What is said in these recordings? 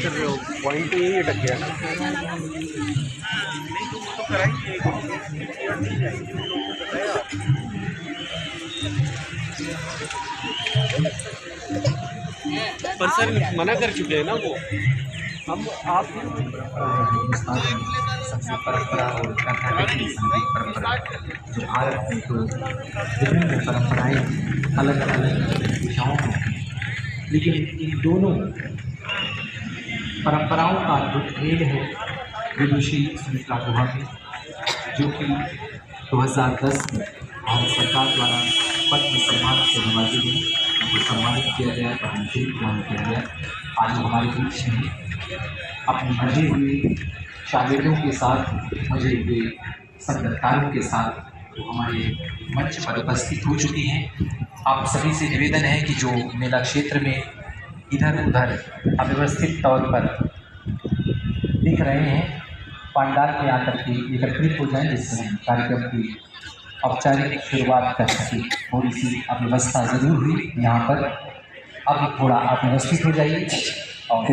कर रहे हो पॉइंट यही अटक गया ना। पर सर मना कर चुके हैं ना वो। हम आप सबसे परंपरा और कर्नाटक की संगीत परंपरा जो भारत में तो विभिन्न परंपराएं अलग अलग दिशाओं में, लेकिन इन दोनों परंपराओं का अद्भुत खेल है विदुषी सुमित्रा गुहा में, जो कि 2010 में भारत सरकार द्वारा पद्म सम्मान से नवाजी गई, उनको सम्मानित किया गया, पद्मश्री प्रदान किया गया। आज हमारे बीच में अपने मजे हुए शागिर्दों के साथ, मजे हुए संगीतकारों के साथ वो हमारे मंच पर उपस्थित हो चुकी हैं। आप सभी से निवेदन है कि जो मेला क्षेत्र में इधर उधर अव्यवस्थित तौर पर दिख रहे हैं, पंडाल में आकर के एकत्रित हो जाएं, जिससे हम कार्यक्रम की औपचारिक शुरुआत कर सकें। थोड़ी सी अव्यवस्था ज़रूर हुई यहाँ पर, अब थोड़ा आप व्यवस्थित हो जाइए और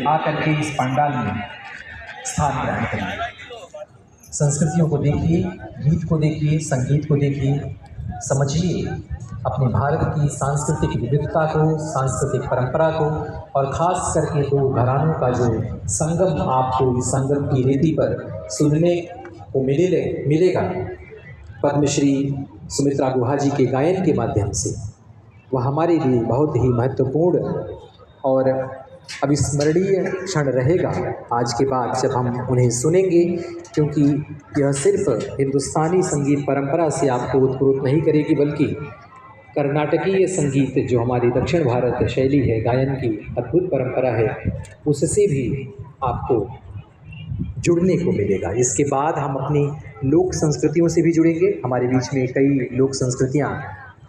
आकर के इस पंडाल में स्थान ग्रहण करिए। संस्कृतियों को देखिए, गीत को देखिए, संगीत को देखिए, समझिए अपने भारत की सांस्कृतिक विविधता को, सांस्कृतिक परंपरा को, और ख़ास करके दो घरानों का जो संगम आपको इस संगम की रीति पर सुनने को मिलेगा पद्मश्री सुमित्रा गुहा जी के गायन के माध्यम से। वह हमारे लिए बहुत ही महत्वपूर्ण और अविस्मरणीय क्षण रहेगा आज के बाद जब हम उन्हें सुनेंगे, क्योंकि यह सिर्फ हिंदुस्तानी संगीत परंपरा से आपको उत्प्रेरित नहीं करेगी, बल्कि कर्नाटकीय संगीत जो हमारी दक्षिण भारत शैली है, गायन की अद्भुत परंपरा है, उससे भी आपको जुड़ने को मिलेगा। इसके बाद हम अपनी लोक संस्कृतियों से भी जुड़ेंगे। हमारे बीच में कई लोक संस्कृतियाँ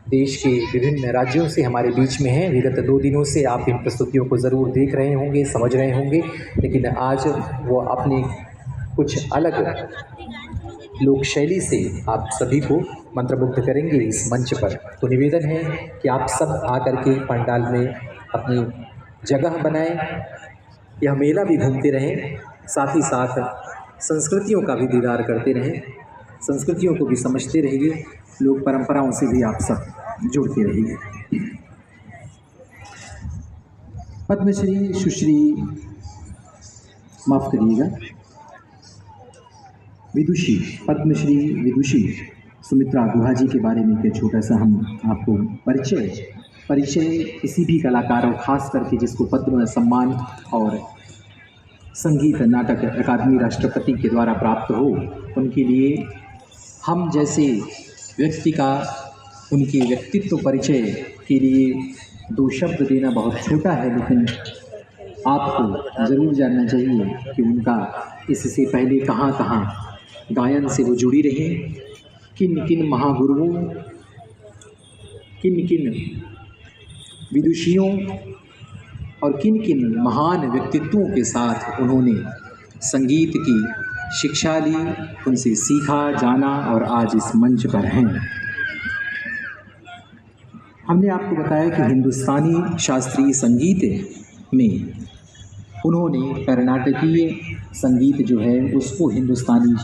देश के विभिन्न राज्यों से हमारे बीच में हैं। विगत 2 दिनों से आप इन प्रस्तुतियों को ज़रूर देख रहे होंगे, समझ रहे होंगे, लेकिन आज वो अपनी कुछ अलग लोक शैली से आप सभी को मंत्रमुग्ध करेंगे इस मंच पर। तो निवेदन है कि आप सब आकर के पंडाल में अपनी जगह बनाएं, यह मेला भी घूमते रहें, साथ ही साथ संस्कृतियों का भी दीदार करते रहें, संस्कृतियों को भी समझते रहिए, लोक परंपराओं से भी आप सब जुड़ते रहिए। पद्मश्री सुश्री माफ़ करिएगा विदुषी, पद्मश्री विदुषी सुमित्रा गुहा जी के बारे में एक छोटा सा हम आपको परिचय किसी भी कलाकार और ख़ास करके जिसको पद्म सम्मान और संगीत नाटक अकादमी राष्ट्रपति के द्वारा प्राप्त हो, उनके लिए हम जैसे व्यक्ति का उनके व्यक्तित्व परिचय के लिए 2 शब्द देना बहुत छोटा है, लेकिन आपको ज़रूर जानना चाहिए कि उनका इससे पहले कहाँ कहाँ गायन से वो जुड़ी रही, किन किन महागुरुओं, किन किन विदुषियों और किन किन महान व्यक्तित्वों के साथ उन्होंने संगीत की शिक्षा ली, उनसे सीखा, जाना और आज इस मंच पर हैं। हमने आपको बताया कि हिंदुस्तानी शास्त्रीय संगीत में उन्होंने कर्नाटकीय संगीत जो है उसको हिंदुस्तानी